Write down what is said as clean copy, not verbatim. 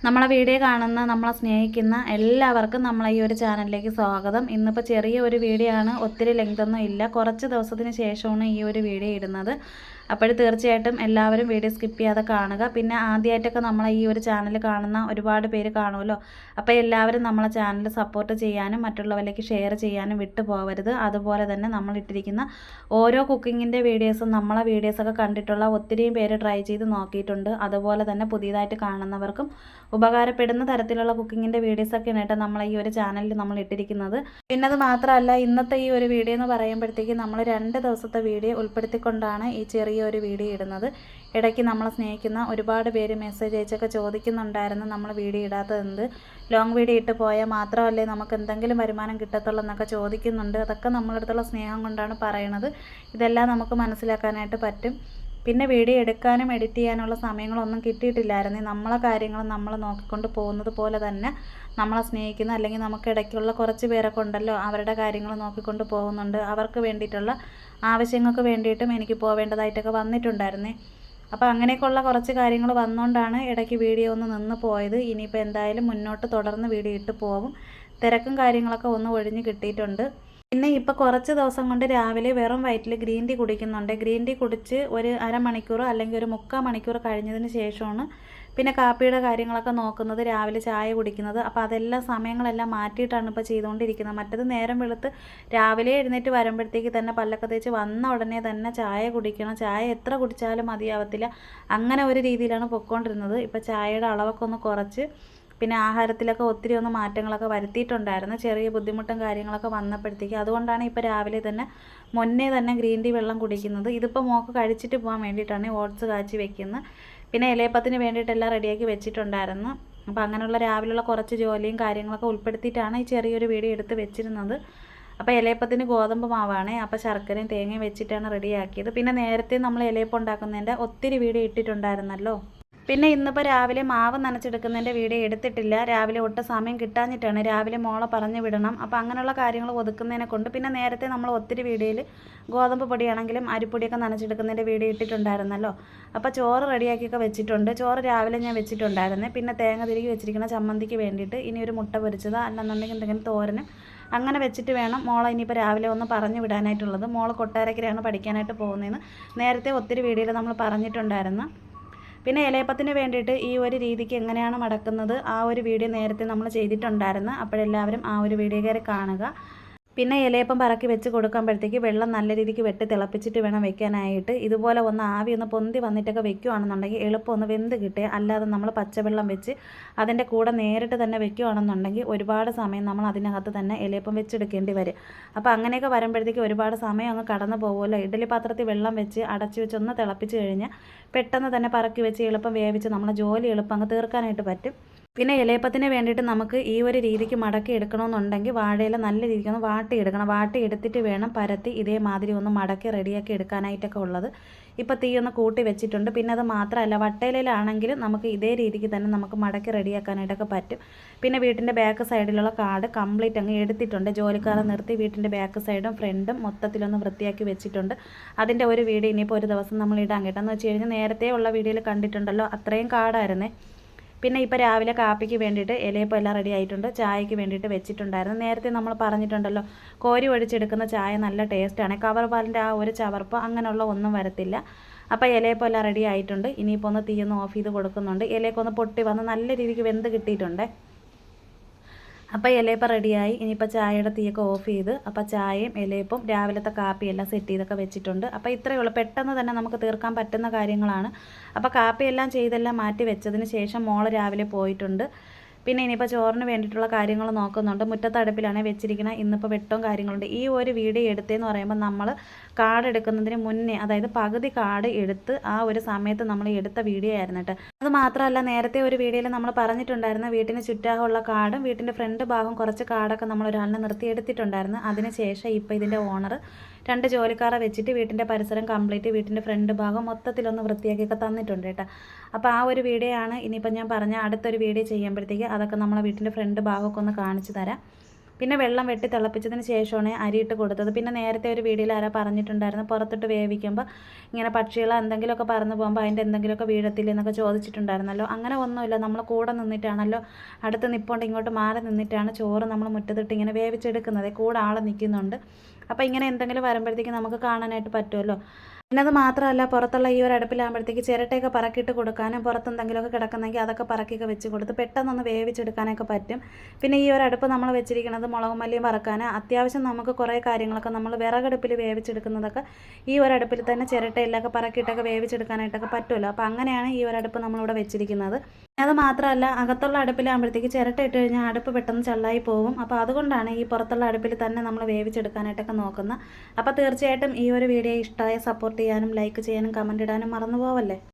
നമ്മളെ വീഡിയോ കാണുന്ന നമ്മളെ സ്നേഹിക്കുന്ന എല്ലാവർക്കും നമ്മളെ ഈ ഒരു ചാനലിലേക്ക് സ്വാഗതം. ഇന്നിപ്പോൾ ചെറിയ ഒരു വീഡിയോ ആണ്, ഒത്തിരി ലെങ്തൊന്നും ഇല്ല. കുറച്ച് ദിവസത്തിന് ശേഷമാണ് ഈ ഒരു വീഡിയോ ഇടുന്നത്. അപ്പോൾ തീർച്ചയായിട്ടും എല്ലാവരും വീഡിയോ സ്കിപ്പ് ചെയ്യാതെ കാണുക. പിന്നെ ആദ്യമായിട്ടൊക്കെ നമ്മളെ ഈ ഒരു ചാനൽ കാണുന്ന ഒരുപാട് പേര് കാണുമല്ലോ. അപ്പോൾ എല്ലാവരും നമ്മളെ ചാനൽ സപ്പോർട്ട് ചെയ്യാനും മറ്റുള്ളവരിലേക്ക് ഷെയർ ചെയ്യാനും വിട്ടു പോകരുത്. അതുപോലെ തന്നെ നമ്മൾ ഇട്ടിരിക്കുന്ന ഓരോ കുക്കിങ്ങിൻ്റെ വീഡിയോസും നമ്മളെ വീഡിയോസൊക്കെ കണ്ടിട്ടുള്ള ഒത്തിരിയും പേര് ട്രൈ ചെയ്ത് നോക്കിയിട്ടുണ്ട്. അതുപോലെ തന്നെ പുതിയതായിട്ട് കാണുന്നവർക്കും ഉപകാരപ്പെടുന്ന തരത്തിലുള്ള കുക്കിങ്ങിൻ്റെ വീഡിയോസൊക്കെയാണ് കേട്ടോ നമ്മളെ ഈ ഒരു ചാനലിൽ നമ്മൾ ഇട്ടിരിക്കുന്നത്. പിന്നെ അത് മാത്രമല്ല, ഇന്നത്തെ ഈ ഒരു വീഡിയോ എന്ന് പറയുമ്പോഴത്തേക്ക് നമ്മൾ 2 ദിവസത്തെ വീഡിയോ ഉൾപ്പെടുത്തിക്കൊണ്ടാണ് ഈ ചെറിയൊരു വീഡിയോ ഇടുന്നത്. ഇടയ്ക്ക് നമ്മളെ സ്നേഹിക്കുന്ന ഒരുപാട് പേര് മെസ്സേജ് അയച്ചൊക്കെ ചോദിക്കുന്നുണ്ടായിരുന്നു നമ്മൾ വീഡിയോ ഇടാത്തത് ലോങ് വീഡിയോ ഇട്ട് പോയാൽ മാത്രമല്ലേ നമുക്ക് എന്തെങ്കിലും വരുമാനം കിട്ടത്തുള്ളൂ എന്നൊക്കെ ചോദിക്കുന്നുണ്ട്. അതൊക്കെ നമ്മളടുത്തുള്ള സ്നേഹം കൊണ്ടാണ് പറയണത്. ഇതെല്ലാം നമുക്ക് മനസ്സിലാക്കാനായിട്ട് പറ്റും. പിന്നെ വീഡിയോ എടുക്കാനും എഡിറ്റ് ചെയ്യാനുള്ള സമയങ്ങളൊന്നും കിട്ടിയിട്ടില്ലായിരുന്നു. നമ്മളെ കാര്യങ്ങൾ നമ്മൾ നോക്കിക്കൊണ്ട് പോകുന്നത് പോലെ തന്നെ നമ്മളെ സ്നേഹിക്കുന്ന അല്ലെങ്കിൽ നമുക്ക് ഇടയ്ക്കുള്ള കുറച്ച് പേരൊക്കെ ഉണ്ടല്ലോ, അവരുടെ കാര്യങ്ങൾ നോക്കിക്കൊണ്ട് പോകുന്നുണ്ട്. അവർക്ക് വേണ്ടിയിട്ടുള്ള ആവശ്യങ്ങൾക്ക് വേണ്ടിയിട്ടും എനിക്ക് പോവേണ്ടതായിട്ടൊക്കെ വന്നിട്ടുണ്ടായിരുന്നേ. അപ്പോൾ അങ്ങനെയൊക്കെയുള്ള കുറച്ച് കാര്യങ്ങൾ വന്നുകൊണ്ടാണ് ഇടയ്ക്ക് വീഡിയോ ഒന്ന് നിന്ന് പോയത്. ഇനിയിപ്പോൾ എന്തായാലും മുന്നോട്ട് തുടർന്ന് വീഡിയോ ഇട്ട് പോകും. തിരക്കും കാര്യങ്ങളൊക്കെ ഒന്ന് ഒഴിഞ്ഞ് കിട്ടിയിട്ടുണ്ട്. പിന്നെ ഇപ്പോൾ കുറച്ച് ദിവസം കൊണ്ട് രാവിലെ വെറും വയറ്റിൽ ഗ്രീൻ ടീ കുടിക്കുന്നുണ്ട്. ഗ്രീൻ ടീ കുടിച്ച് ഒരു അരമണിക്കൂർ അല്ലെങ്കിൽ ഒരു 3/4 മണിക്കൂർ കഴിഞ്ഞതിന് ശേഷമാണ് പിന്നെ കാപ്പിയുടെ കാര്യങ്ങളൊക്കെ നോക്കുന്നത്, രാവിലെ ചായ കുടിക്കുന്നത്. അപ്പോൾ അതെല്ലാം സമയങ്ങളെല്ലാം മാറ്റിയിട്ടാണ് ഇപ്പോൾ ചെയ്തുകൊണ്ടിരിക്കുന്നത്. മറ്റത് നേരം വെളുത്ത് രാവിലെ എഴുന്നേറ്റ് വരുമ്പോഴത്തേക്ക് തന്നെ പല്ലൊക്കെ തേച്ച് വന്ന ഉടനെ തന്നെ ചായ കുടിക്കണം. ചായ എത്ര കുടിച്ചാലും മതിയാവത്തില്ല. അങ്ങനെ ഒരു രീതിയിലാണ് പൊയ്ക്കൊണ്ടിരുന്നത്. ഇപ്പോൾ ചായയുടെ അളവൊക്കെ ഒന്ന് കുറച്ച് പിന്നെ ആഹാരത്തിലൊക്കെ ഒത്തിരി ഒന്ന് മാറ്റങ്ങളൊക്കെ വരുത്തിയിട്ടുണ്ടായിരുന്നു. ചെറിയ ബുദ്ധിമുട്ടും കാര്യങ്ങളൊക്കെ വന്നപ്പോഴത്തേക്ക് അതുകൊണ്ടാണ് ഇപ്പോൾ രാവിലെ തന്നെ മുന്നേ തന്നെ ഗ്രീൻ ടീ വെള്ളം കുടിക്കുന്നത്. ഇതിപ്പോൾ മോൾക്ക് കഴിച്ചിട്ട് പോകാൻ വേണ്ടിയിട്ടാണ് ഓട്സ് കാച്ചി വെക്കുന്നത്. പിന്നെ ഇലയപ്പത്തിന് വേണ്ടിയിട്ട് എല്ലാം റെഡിയാക്കി വെച്ചിട്ടുണ്ടായിരുന്നു. അപ്പോൾ അങ്ങനെയുള്ള രാവിലെയുള്ള കുറച്ച് ജോലിയും കാര്യങ്ങളൊക്കെ ഉൾപ്പെടുത്തിയിട്ടാണ് ഈ ചെറിയൊരു വീഡിയോ എടുത്ത് വെച്ചിരുന്നത്. അപ്പോൾ ഇലയപ്പത്തിന് ഗോതമ്പ് മാവാണ്. അപ്പോൾ ശർക്കരയും തേങ്ങയും വെച്ചിട്ടാണ് റെഡിയാക്കിയത്. പിന്നെ നേരത്തെ നമ്മൾ ഇലയപ്പം ഉണ്ടാക്കുന്നതിൻ്റെ ഒത്തിരി വീഡിയോ ഇട്ടിട്ടുണ്ടായിരുന്നല്ലോ. പിന്നെ ഇന്നിപ്പോൾ രാവിലെ മാവ് നനച്ചെടുക്കുന്നതിൻ്റെ വീഡിയോ എടുത്തിട്ടില്ല. രാവിലെ ഒട്ടും സമയം കിട്ടാഞ്ഞിട്ടാണ്. രാവിലെ മോളെ പറഞ്ഞു വിടണം. അപ്പോൾ അങ്ങനെയുള്ള കാര്യങ്ങൾ ഒതുക്കുന്നതിനെ കൊണ്ട് പിന്നെ നേരത്തെ നമ്മൾ ഒത്തിരി വീഡിയോയിൽ ഗോതമ്പ് പൊടിയാണെങ്കിലും അരിപ്പൊടിയൊക്കെ നനച്ചെടുക്കുന്നതിൻ്റെ വീഡിയോ ഇട്ടിട്ടുണ്ടായിരുന്നല്ലോ. അപ്പോൾ ചോറ് റെഡിയാക്കിയൊക്കെ വെച്ചിട്ടുണ്ട്. ചോറ് രാവിലെ ഞാൻ വെച്ചിട്ടുണ്ടായിരുന്നു. പിന്നെ തേങ്ങ തിരികെ വെച്ചിരിക്കുന്ന ചമ്മന്തിക്ക് വേണ്ടിയിട്ട് ഇനി ഒരു മുട്ട പൊരിച്ചത് അല്ലെന്നുണ്ടെങ്കിൽ എന്തെങ്കിലും തോരനും അങ്ങനെ വെച്ചിട്ട് വേണം മോളെ ഇനിയിപ്പോൾ രാവിലെ ഒന്ന് പറഞ്ഞു വിടാനായിട്ടുള്ളത്. മോള് കൊട്ടാരക്കരയാണ് പഠിക്കാനായിട്ട് പോകുന്നതെന്ന് നേരത്തെ ഒത്തിരി വീഡിയോയിൽ നമ്മൾ പറഞ്ഞിട്ടുണ്ടായിരുന്നു. പിന്നെ ഇലയപ്പത്തിന് വേണ്ടിയിട്ട് ഈ ഒരു രീതിക്ക് എങ്ങനെയാണ് മടക്കുന്നത് ആ ഒരു വീഡിയോ നേരത്തെ നമ്മൾ ചെയ്തിട്ടുണ്ടായിരുന്നു. അപ്പോഴെല്ലാവരും ആ ഒരു വീഡിയോ കയറി കാണുക. പിന്നെ ഇലയപ്പം പറക്കി വെച്ച് കൊടുക്കുമ്പോഴത്തേക്ക് വെള്ളം നല്ല രീതിക്ക് വെട്ടി തിളപ്പിച്ചിട്ട് വേണം വെക്കാനായിട്ട്. ഇതുപോലെ ഒന്ന് ആവി ഒന്ന് പൊന്തി വന്നിട്ടൊക്കെ വെക്കുകയാണെന്നുണ്ടെങ്കിൽ എളുപ്പം ഒന്ന് വെന്ത് കിട്ടുക. അല്ലാതെ നമ്മൾ പച്ചവെള്ളം വെച്ച് അതിൻ്റെ കൂടെ നേരിട്ട് തന്നെ വെക്കുകയാണെന്നുണ്ടെങ്കിൽ ഒരുപാട് സമയം നമ്മൾ അതിനകത്ത് തന്നെ ഇലയപ്പം വെച്ചെടുക്കേണ്ടി വരും. അപ്പോൾ അങ്ങനെയൊക്കെ വരുമ്പോഴത്തേക്ക് ഒരുപാട് സമയം അങ്ങ് കടന്നു പോകുമല്ലോ. ഇഡ്ഡലി പാത്രത്തിൽ വെള്ളം വെച്ച് അടച്ചു വെച്ച് ഒന്ന് തിളപ്പിച്ച് കഴിഞ്ഞാൽ പെട്ടെന്ന് തന്നെ പറക്കി വെച്ച് എളുപ്പം വേവിച്ച് നമ്മളെ ജോലി എളുപ്പം അങ്ങ് തീർക്കാനായിട്ട് പറ്റും. പിന്നെ ഇലയപ്പത്തിന് വേണ്ടിയിട്ട് നമുക്ക് ഈ ഒരു രീതിക്ക് മടക്കി എടുക്കണമെന്നുണ്ടെങ്കിൽ വാഴയില നല്ല രീതിക്ക് ഒന്ന് വാട്ടിയെടുക്കണം. വാട്ടിയെടുത്തിട്ട് വേണം പരത്തി ഇതേമാതിരി ഒന്ന് മടക്കി റെഡിയാക്കി എടുക്കാനായിട്ടൊക്കെ ഉള്ളത്. ഇപ്പോൾ തീ ഒന്ന് കൂട്ടി വെച്ചിട്ടുണ്ട്. പിന്നെ അത് മാത്രമല്ല, വട്ടയിലാണെങ്കിലും നമുക്ക് ഇതേ രീതിക്ക് തന്നെ നമുക്ക് മടക്കി റെഡിയാക്കാനായിട്ടൊക്കെ പറ്റും. പിന്നെ വീട്ടിൻ്റെ ബാക്ക് സൈഡിലുള്ള കാട് കംപ്ലീറ്റ് അങ്ങ് എടുത്തിട്ടുണ്ട്. ജോലിക്കാരെ നിർത്തി വീട്ടിൻ്റെ ബാക്ക് സൈഡും ഫ്രണ്ടും മൊത്തത്തിലൊന്ന് വൃത്തിയാക്കി വെച്ചിട്ടുണ്ട്. അതിൻ്റെ ഒരു വീഡിയോ ഇനിയിപ്പോൾ ഒരു ദിവസം നമ്മൾ ഇടാൻ കേട്ടെന്ന് വെച്ച് കഴിഞ്ഞാൽ നേരത്തെ ഉള്ള വീഡിയോയിൽ കണ്ടിട്ടുണ്ടല്ലോ, അത്രയും കാടായിരുന്നേ. പിന്നെ ഇപ്പോൾ രാവിലെ കാപ്പിക്ക് വേണ്ടിയിട്ട് ഇലയപ്പം എല്ലാം റെഡി ആയിട്ടുണ്ട്. ചായക്ക് വേണ്ടിയിട്ട് വെച്ചിട്ടുണ്ടായിരുന്നു. നേരത്തെ നമ്മൾ പറഞ്ഞിട്ടുണ്ടല്ലോ, കോരി ഒഴിച്ചെടുക്കുന്ന ചായ നല്ല ടേസ്റ്റാണ്. കവർ പാലിൻ്റെ ആ ഒരു ചവർപ്പ് അങ്ങനെയുള്ള ഒന്നും വരത്തില്ല. അപ്പോൾ ഇലയപ്പം എല്ലാം റെഡി ആയിട്ടുണ്ട്. ഇനിയിപ്പോൾ ഒന്ന് തീയൊന്ന് ഓഫ് ചെയ്ത് കൊടുക്കുന്നുണ്ട്. ഇലയൊക്കെ ഒന്ന് പൊട്ടി വന്ന് നല്ല രീതിക്ക് വെന്ത് കിട്ടിയിട്ടുണ്ട്. അപ്പോൾ ഇലയപ്പം റെഡിയായി. ഇനിയിപ്പോൾ ചായയുടെ തീയൊക്കെ ഓഫ് ചെയ്ത് അപ്പോൾ ചായയും ഇലയപ്പം രാവിലത്തെ കാപ്പിയെല്ലാം സെറ്റ് ചെയ്തൊക്കെ വെച്ചിട്ടുണ്ട്. അപ്പോൾ ഇത്രയേ ഉള്ളൂ, പെട്ടെന്ന് തന്നെ നമുക്ക് തീർക്കാൻ പറ്റുന്ന കാര്യങ്ങളാണ്. അപ്പോൾ കാപ്പിയെല്ലാം ചെയ്തെല്ലാം മാറ്റി വെച്ചതിന് ശേഷം മോൾ രാവിലെ പോയിട്ടുണ്ട്. പിന്നെ ഇനിയിപ്പോൾ ചോറിന് വേണ്ടിയിട്ടുള്ള കാര്യങ്ങൾ നോക്കുന്നുണ്ട്. മുറ്റത്തടുപ്പിലാണ് വെച്ചിരിക്കുന്നത്. ഇന്നിപ്പോൾ വെട്ടവും കാര്യങ്ങളുണ്ട്. ഈ ഒരു വീഡിയോ എടുത്തതെന്ന് പറയുമ്പോൾ നമ്മൾ കാർഡ് എടുക്കുന്നതിന് മുന്നേ, അതായത് പകുതി കാർഡ് എടുത്ത് ആ ഒരു സമയത്ത് നമ്മൾ എടുത്ത വീഡിയോ ആയിരുന്നു കേട്ടോ. അത് മാത്രമല്ല, നേരത്തെ ഒരു വീഡിയോയിൽ നമ്മൾ പറഞ്ഞിട്ടുണ്ടായിരുന്നു വീട്ടിന് ചുറ്റാകുള്ള കാർഡും വീട്ടിൻ്റെ ഫ്രണ്ട് ഭാഗം കുറച്ച് കാർഡൊക്കെ നമ്മൾ ഒരാളിനെ നിർത്തി എടുത്തിട്ടുണ്ടായിരുന്നു. അതിനുശേഷം ഇപ്പോൾ ഇതിൻ്റെ ഓണർ 2 ജോലിക്കാരെ വെച്ചിട്ട് വീട്ടിൻ്റെ പരിസരം കംപ്ലീറ്റ് വീട്ടിൻ്റെ ഫ്രണ്ട് ഭാഗം മൊത്തത്തിലൊന്ന് വൃത്തിയാക്കിയൊക്കെ തന്നിട്ടുണ്ട് കേട്ടോ. അപ്പോൾ ആ ഒരു വീഡിയോ ആണ് ഇനിയിപ്പോൾ ഞാൻ പറഞ്ഞ അടുത്തൊരു വീഡിയോ ചെയ്യുമ്പോഴത്തേക്ക് അതൊക്കെ നമ്മളെ വീട്ടിൻ്റെ ഫ്രണ്ട് ഭാഗമൊക്കെ ഒന്ന് കാണിച്ചു തരാം. പിന്നെ വെള്ളം വെട്ടി തിളപ്പിച്ചതിന് ശേഷമാണ് അരിയിട്ട് കൊടുത്തത്. പിന്നെ നേരത്തെ ഒരു വീഡിയോയിൽ ആരാ പറഞ്ഞിട്ടുണ്ടായിരുന്നു പുറത്തിട്ട് വേവിക്കുമ്പോൾ ഇങ്ങനെ പക്ഷികൾ എന്തെങ്കിലുമൊക്കെ പറന്ന് പോകുമ്പോൾ അതിൻ്റെ എന്തെങ്കിലുമൊക്കെ വീഴത്തില്ലെന്നൊക്കെ ചോദിച്ചിട്ടുണ്ടായിരുന്നല്ലോ. അങ്ങനെ ഒന്നുമില്ല, നമ്മൾ കൂടെ നിന്നിട്ടാണല്ലോ, അടുത്ത് നിൽപ്പുണ്ട് ഇങ്ങോട്ട് മാറി നിന്നിട്ടാണ് ചോറ് നമ്മൾ മുറ്റത്തിട്ട് ഇങ്ങനെ വേവിച്ചെടുക്കുന്നത്. കൂടെ ആൾ നിൽക്കുന്നുണ്ട്. അപ്പോൾ ഇങ്ങനെ എന്തെങ്കിലും വരുമ്പോഴത്തേക്ക് നമുക്ക് കാണാനായിട്ട് പറ്റുമല്ലോ. പിന്നെ അത് മാത്രമല്ല, പുറത്തുള്ള ഈ ഒരു അടുപ്പിലാകുമ്പോഴത്തേക്ക് ചിരട്ടയൊക്കെ പറക്കിയിട്ട് കൊടുക്കാനും പുറത്തെന്തെങ്കിലുമൊക്കെ കിടക്കുന്നെങ്കിൽ അതൊക്കെ പറക്കിയൊക്കെ വെച്ച് കൊടുത്ത് പെട്ടെന്നൊന്ന് വേവിച്ചെടുക്കാനൊക്കെ പറ്റും. പിന്നെ ഈ ഒരു അടുപ്പ് നമ്മൾ വെച്ചിരിക്കുന്നത് മുളകും മല്ലിയും വറക്കാൻ. അത്യാവശ്യം നമുക്ക് കുറേ കാര്യങ്ങളൊക്കെ നമ്മൾ വിറകടുപ്പിൽ വേവിച്ചെടുക്കുന്നതൊക്കെ ഈ ഒരു അടുപ്പിൽ തന്നെ ചിരട്ടയിലൊക്കെ പറക്കിയിട്ടൊക്കെ വേവിച്ചെടുക്കാനായിട്ടൊക്കെ പറ്റുമല്ലോ. അപ്പോൾ അങ്ങനെയാണ് ഈ ഒരു അടുപ്പ് നമ്മളിവിടെ വെച്ചിരിക്കുന്നത്. അത് മാത്രമല്ല, അകത്തുള്ള അടുപ്പിലാകുമ്പോഴത്തേക്ക് ചിരട്ട ഇട്ട് കഴിഞ്ഞാൽ അടുപ്പ് പെട്ടെന്ന് ചള്ളായി പോകും. അപ്പോൾ അതുകൊണ്ടാണ് ഈ പുറത്തുള്ള അടുപ്പിൽ തന്നെ നമ്മൾ വേവിച്ചെടുക്കാനായിട്ടൊക്കെ നോക്കുന്നത്. അപ്പോൾ തീർച്ചയായിട്ടും ഈ ഒരു വീഡിയോ ഇഷ്ടമായ സപ്പോർട്ട് ചെയ്യാനും ലൈക്ക് ചെയ്യാനും കമൻറ്റ് ഇടാനും മറന്നു പോവല്ലേ.